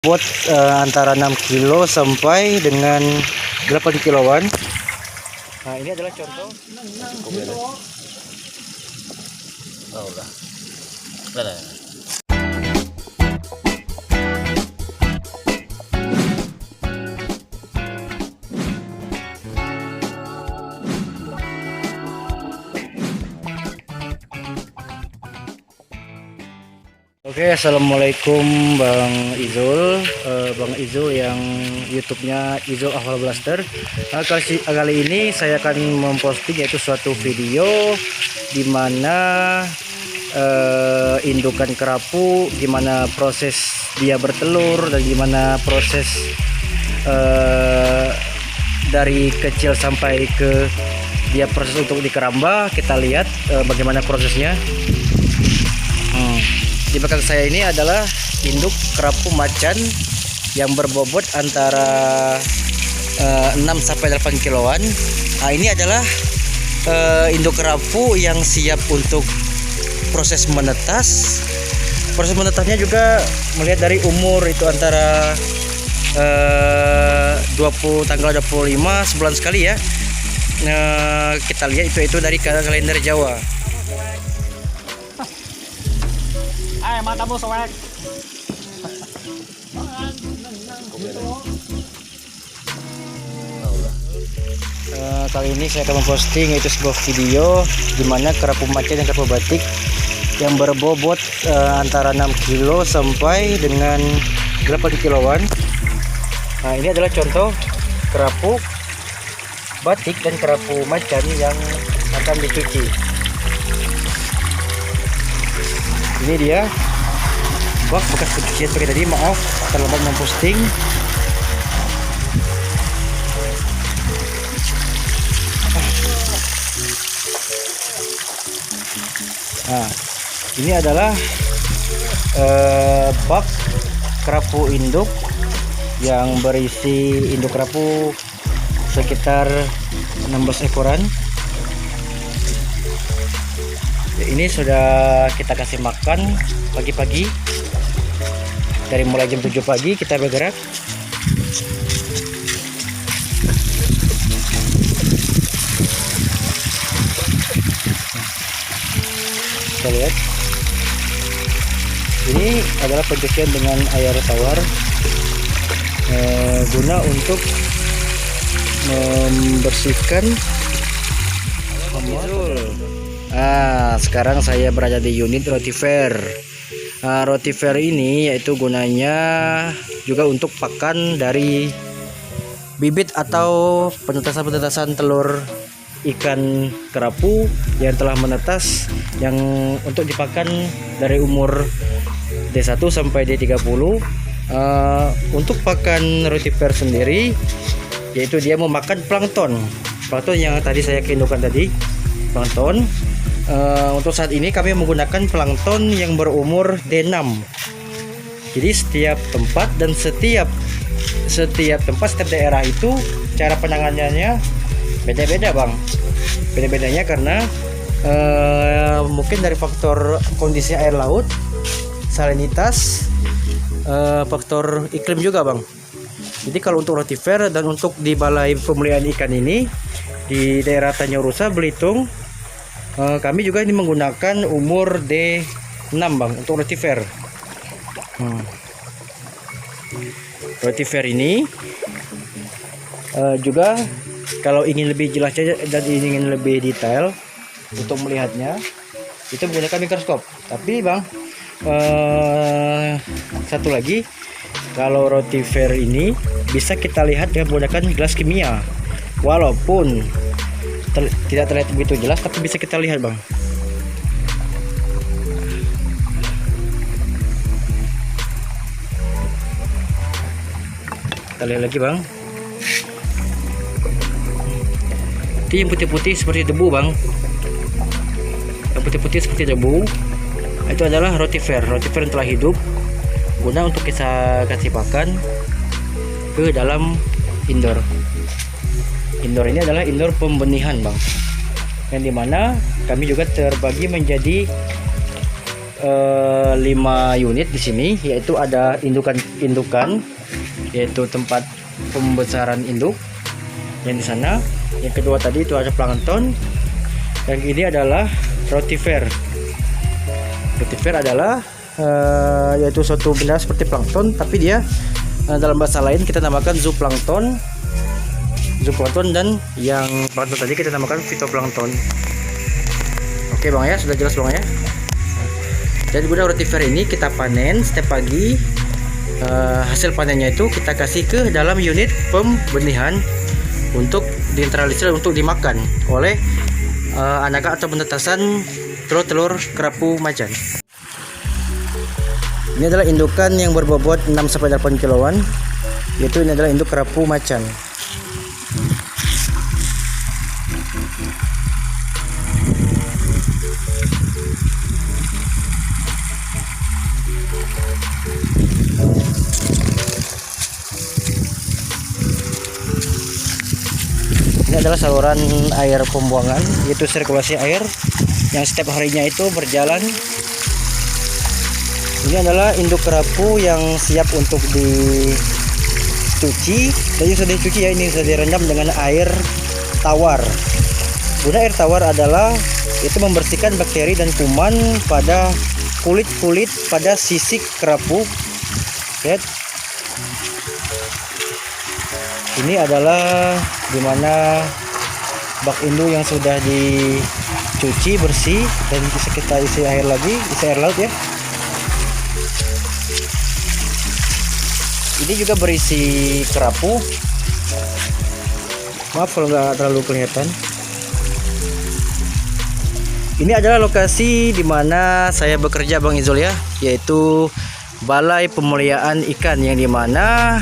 Buat antara 6 kilo sampai dengan 8 kiloan. Nah, ini adalah contoh. Oh, udah. Udah. Oke, assalamualaikum Bang Izul, Bang Izul yang YouTube-nya Izul Ahwal Blaster. Kali ini saya akan memposting yaitu suatu video di mana indukan kerapu, gimana proses dia bertelur dan gimana proses dari kecil sampai ke dia proses untuk dikeramba. Kita lihat bagaimana prosesnya. Di belakang saya ini adalah induk kerapu macan yang berbobot antara 6 sampai 8 kiloan. Nah, ini adalah induk kerapu yang siap untuk proses menetas. Proses menetasnya juga melihat dari umur itu antara tanggal 25 sebulan sekali ya. Kita lihat itu dari kalender Jawa. Matamu soek. Kali ini saya akan memposting yaitu sebuah video di mana kerapu macan dan kerapu batik yang berbobot antara 6 kilo sampai dengan 8 kiloan. Nah, ini adalah contoh kerapu batik dan kerapu macan yang akan dicuci. Ini dia bak bekas pencucian seperti tadi. Maaf terlambat memposting. Nah, ini adalah bak kerapu induk yang berisi induk kerapu sekitar 16 ekoran. Ini sudah kita kasih makan pagi-pagi. Dari mulai jam 7 pagi kita bergerak. Kita lihat. Ini adalah pencucian dengan air tawar guna untuk membersihkan. Sekarang saya berada di unit rotifer. Rotifer ini yaitu gunanya juga untuk pakan dari bibit atau penetasan telur ikan kerapu yang telah menetas, yang untuk dipakan dari umur D1 sampai D30. Untuk pakan rotifer sendiri yaitu dia memakan plankton yang tadi saya indukan tadi, plankton. Untuk saat ini kami menggunakan plankton yang berumur D6. Jadi setiap tempat dan setiap daerah itu cara penanganannya beda-beda Bang. Beda-bedanya karena mungkin dari faktor kondisi air laut, salinitas, faktor iklim juga Bang. Jadi kalau untuk rotifer dan untuk di Balai Pemeliharaan Ikan ini di daerah Tanjung Belitung, kami juga ini menggunakan umur D6 Bang untuk rotifer. Rotifer ini juga kalau ingin lebih jelas dan ingin lebih detail untuk melihatnya itu menggunakan mikroskop. Tapi Bang, satu lagi, kalau rotifer ini bisa kita lihat dengan menggunakan gelas kimia, walaupun tidak terlihat begitu jelas, tapi bisa kita lihat Bang. Kita lihat lagi Bang. Itu yang putih-putih seperti debu Bang. Yang putih-putih seperti debu itu adalah rotifer yang telah hidup, guna untuk kita kasih pakan ke dalam indoor. Indoor ini adalah indoor pembenihan Bang, yang dimana kami juga terbagi menjadi 5 unit di sini, yaitu ada indukan yaitu tempat pembesaran induk yang di sana. Yang kedua tadi itu ada plankton. Yang ini adalah rotifer. Rotifer adalah yaitu suatu benda seperti plankton, tapi dia dalam bahasa lain kita namakan zooplankton. Zooplankton, dan yang plankton tadi kita namakan phytoplankton. Oke Bang ya, sudah jelas Bang ya. Jadi guna rotifer ini kita panen setiap pagi. Hasil panennya itu kita kasih ke dalam unit pembenihan untuk dinetralisir untuk dimakan oleh anakan atau penetasan telur-telur kerapu macan. Ini adalah indukan yang berbobot 6-8 kiloan, yaitu ini adalah induk kerapu macan. Ini adalah saluran air pembuangan, yaitu sirkulasi air yang setiap harinya itu berjalan. Ini adalah induk kerapu yang siap untuk dicuci. Jadi sudah dicuci ya, ini sudah direndam dengan air tawar. Guna air tawar adalah itu membersihkan bakteri dan kuman pada kulit pada sisik kerapu. Lihat. Ini adalah dimana bak induk yang sudah dicuci bersih dan bisa kita isi air lagi, isi air laut ya. Ini juga berisi kerapu. Maaf kalau nggak terlalu kelihatan. Ini adalah lokasi dimana saya bekerja Bang Izul ya, yaitu Balai Pemeliharaan Ikan, yang dimana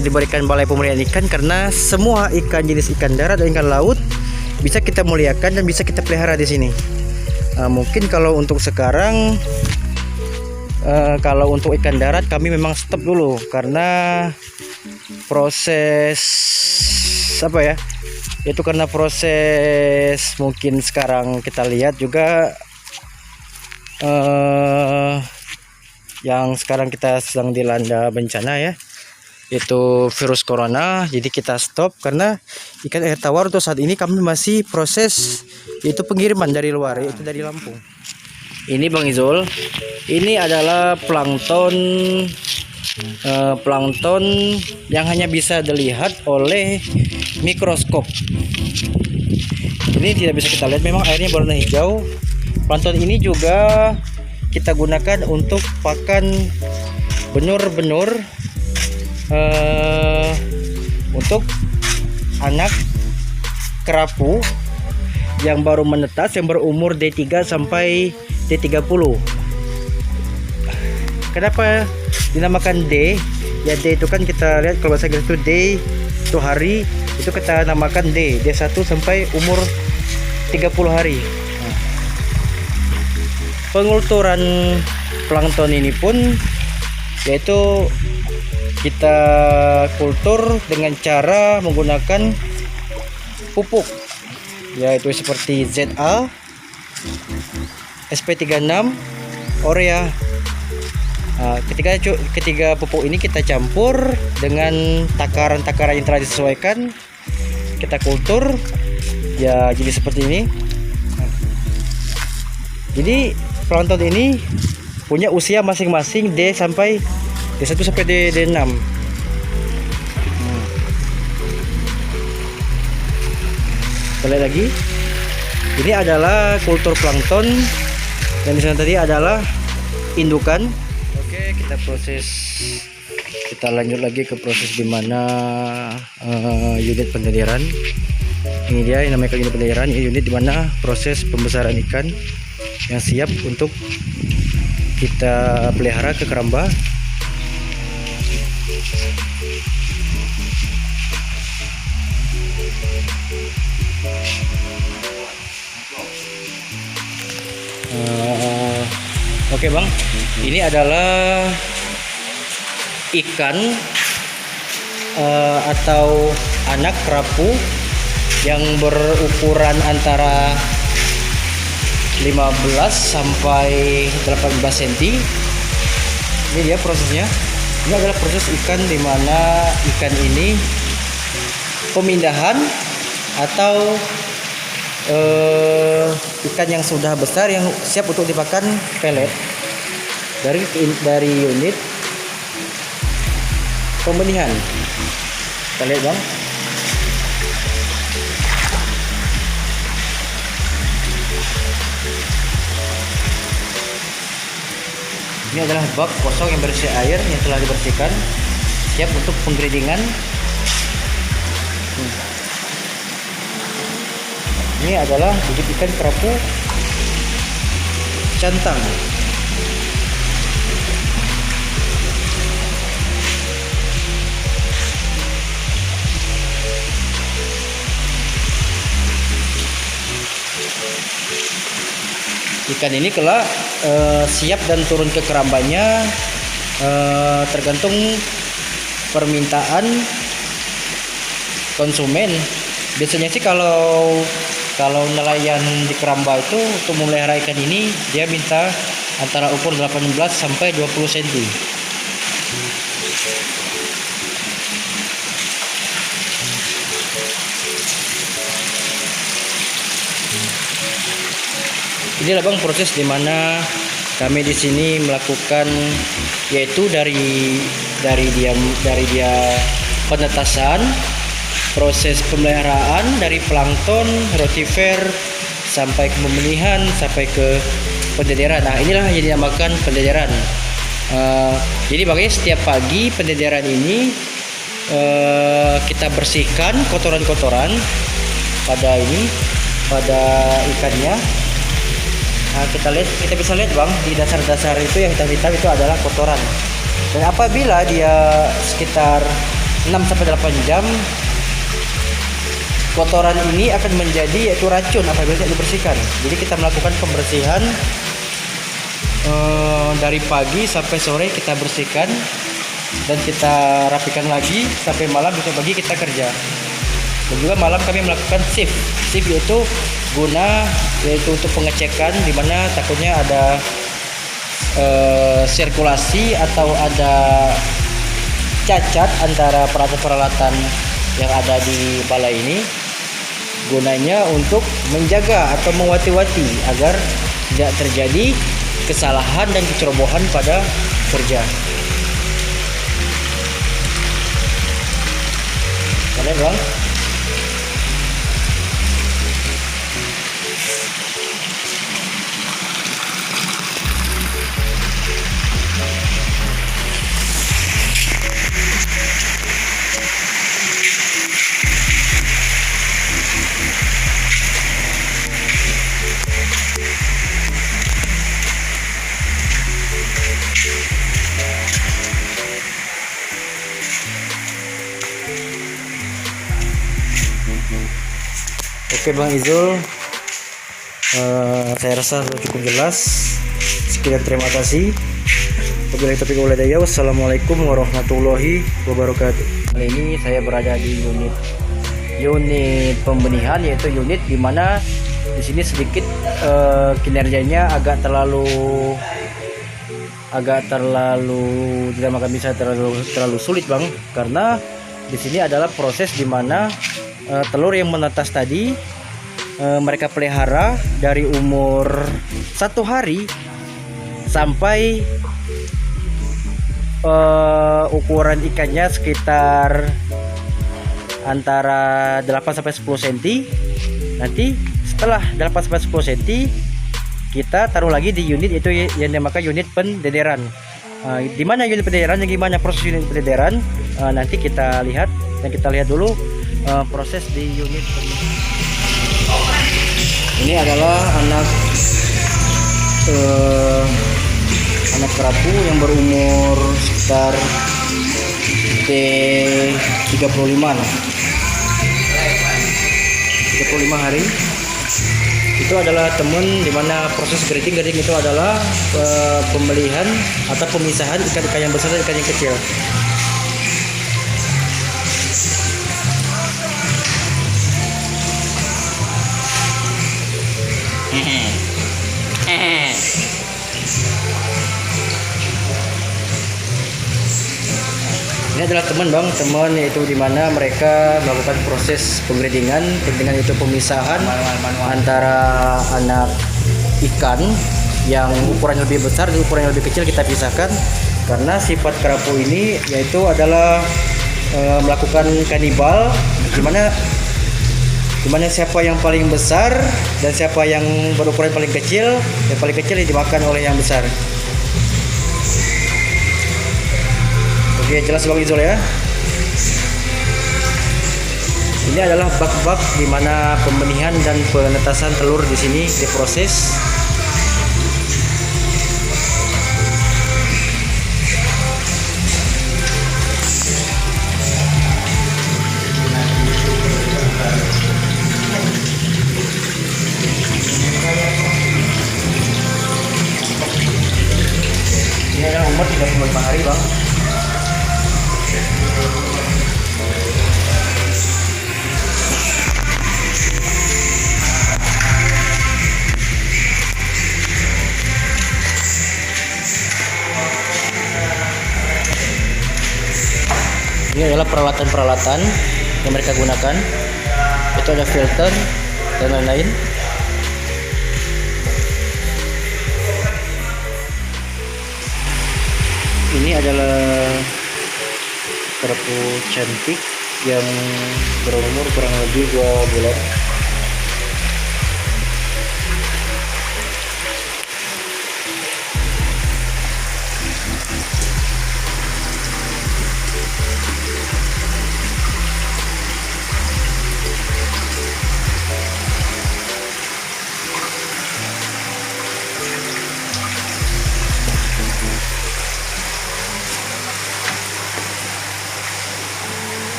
diberikan balai pemeliharaan ikan karena semua ikan jenis ikan darat dan ikan laut bisa kita muliakan dan bisa kita pelihara di sini. Mungkin kalau untuk sekarang kalau untuk ikan darat kami memang stop dulu karena proses apa ya? Itu karena proses mungkin sekarang kita lihat juga yang sekarang kita sedang dilanda bencana ya, itu virus corona. Jadi kita stop karena ikan air tawar untuk saat ini kami masih proses yaitu pengiriman dari luar, yaitu dari Lampung. Ini Bang Izul, ini adalah plankton yang hanya bisa dilihat oleh mikroskop. Ini tidak bisa kita lihat, memang airnya berwarna hijau. Plankton ini juga kita gunakan untuk pakan benur-benur untuk anak kerapu yang baru menetas, yang berumur D3 sampai D30. Kenapa dinamakan D? Ya D itu kan kita lihat kalau bahasa Inggris itu day itu hari, itu kita namakan D1 sampai umur 30 hari. Pengulturan plankton ini pun yaitu kita kultur dengan cara menggunakan pupuk, yaitu seperti ZA, SP36, Urea. Ketiga pupuk ini kita campur dengan takaran-takaran yang telah disesuaikan, kita kultur ya jadi seperti ini. Jadi plankton ini punya usia masing-masing D1 sampai D6. Kembali lagi, ini adalah kultur plankton dan di sana tadi adalah indukan. Oke, kita lanjut lagi ke proses dimana unit pendiliran. Ini dia yang namanya unit pendiliran, ini unit dimana proses pembesaran ikan yang siap untuk kita pelihara ke keramba. Oke Bang, ini adalah ikan atau anak kerapu yang berukuran antara 15 sampai 18 cm. Ini dia prosesnya. Ini adalah proses ikan di mana ikan ini pemindahan atau ikan yang sudah besar yang siap untuk dipakan pelet dari unit pembenihan. Kita lihat bang. Ini adalah bak kosong yang berisi air yang telah dibersihkan, siap untuk penggredingan. Ini adalah bibit ikan kerapu cantang. Ikan ini kelak siap dan turun ke kerambanya tergantung permintaan konsumen. Biasanya sih kalau nelayan di keramba itu untuk memelihara ikan ini dia minta antara ukur 18 sampai 20 cm. Inilah bang proses dimana kami di sini melakukan, yaitu dari dia penetasan, proses pemeliharaan dari plankton, rotifer, sampai ke pembenihan, sampai ke pendederan. Nah inilah yang dinamakan pendederan. Jadi makanya setiap pagi pendederan ini kita bersihkan kotoran-kotoran pada ikannya. Nah, kita bisa lihat bang, di dasar-dasar itu yang hitam-hitam itu adalah kotoran. Dan apabila dia sekitar 6-8 jam, kotoran ini akan menjadi yaitu racun apabila tidak dibersihkan. Jadi kita melakukan pembersihan dari pagi sampai sore kita bersihkan dan kita rapikan lagi sampai malam, besok pagi kita kerja. Dan juga malam kami melakukan shift yaitu untuk pengecekan, di mana takutnya ada sirkulasi atau ada cacat antara peralatan-peralatan yang ada di balai ini, gunanya untuk menjaga atau mewati-wati agar tidak terjadi kesalahan dan kecerobohan pada kerja. Kalian bang? Oke Bang Izul, saya rasa sudah cukup jelas. Sekian, terima kasih. Wabillahi taufiq wal hidayah. Wassalamualaikum warahmatullahi wabarakatuh. Kali ini saya berada di unit pembenihan, yaitu unit di mana di sini sedikit kinerjanya agak terlalu tidak akan bisa terlalu sulit bang, karena di sini adalah proses di mana telur yang menetas tadi mereka pelihara dari umur 1 hari sampai ukuran ikannya sekitar antara 8-10 cm. Nanti setelah 8-10 cm kita taruh lagi di unit itu yang dinamakan unit pendederan. Di mana unit pendederan, yang gimana proses unit pendederan, nanti kita lihat. Dan kita lihat dulu proses di unit pendederan. Ini adalah anak kerapu yang berumur sekitar 35 hari. Itu adalah teman dimana proses grading itu adalah pembelian atau pemisahan ikan-ikan yang besar dan ikan yang kecil. Ini adalah teman yaitu di mana mereka melakukan proses penggradingan. Penggradingan itu pemisahan antara anak ikan yang ukurannya lebih besar dan ukuran yang lebih kecil kita pisahkan, karena sifat kerapu ini yaitu adalah melakukan kanibal, dimana siapa yang paling besar dan siapa yang berukuran paling kecil, yang paling kecil dimakan oleh yang besar. Oke, jelas Bang Izul ya. Ini adalah bak-bak di mana pembenihan dan penetasan telur di sini diproses. Ini adalah umur 35 hari, Bang. Ini adalah peralatan-peralatan yang mereka gunakan. Itu ada filter dan lain-lain. Ini adalah kerapu cantik yang berumur kurang lebih 2 bulan.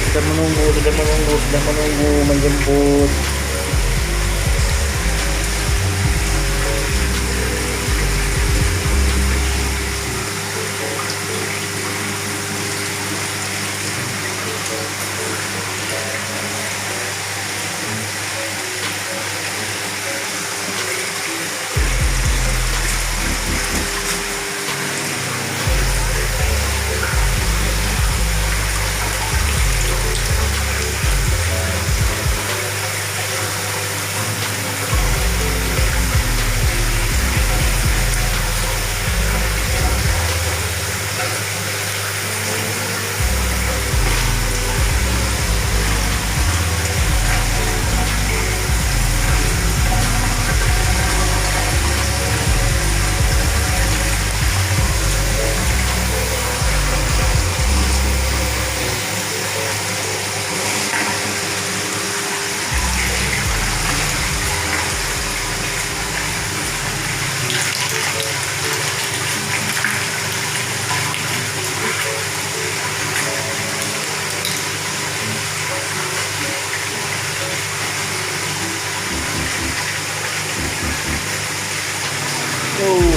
Sudah menunggu menjemput.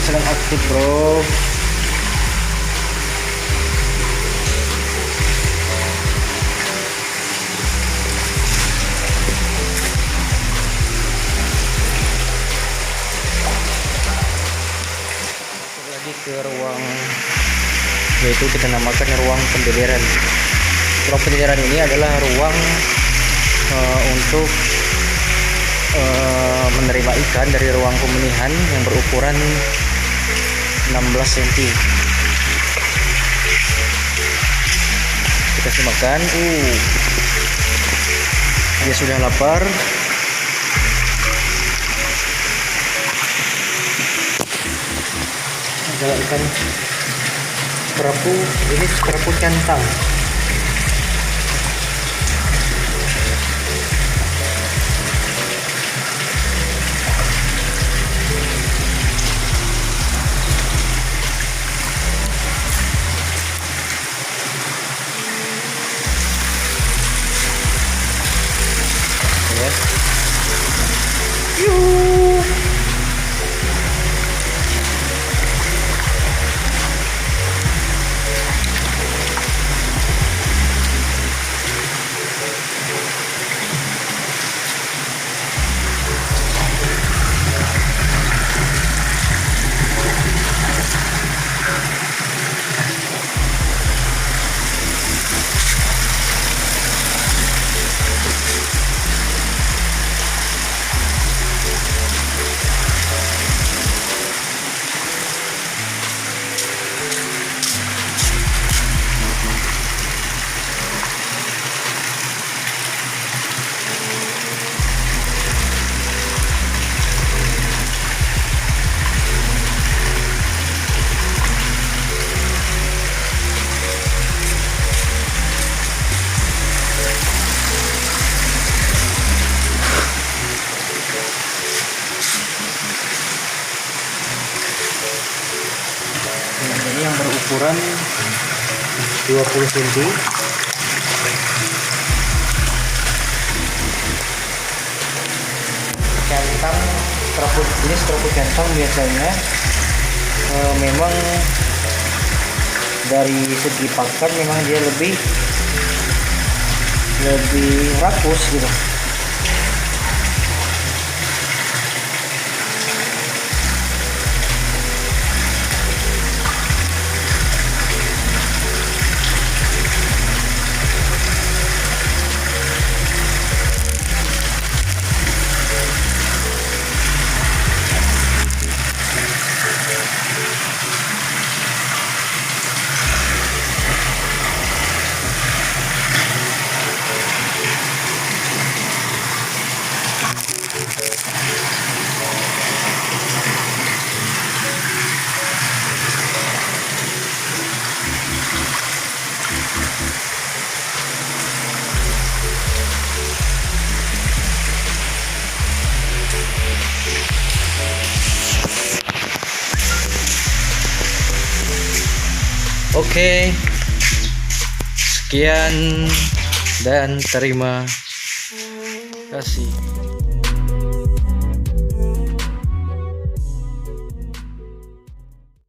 Sedang aktif, bro. Lagi ke ruang, yaitu kita namakan ruang pendederan. Ruang pendederan ini adalah ruang untuk menerima ikan dari ruang pembenihan yang berukuran 16 cm. Kita simakkan. Dia sudah lapar. Adalah ikan kerapu. Ini kerapu cantang. yang berukuran 20 cm. Centang serabut ini, serabut centang biasanya memang dari segi pakan memang dia lebih rakus gitu. Oke, sekian dan terima kasih.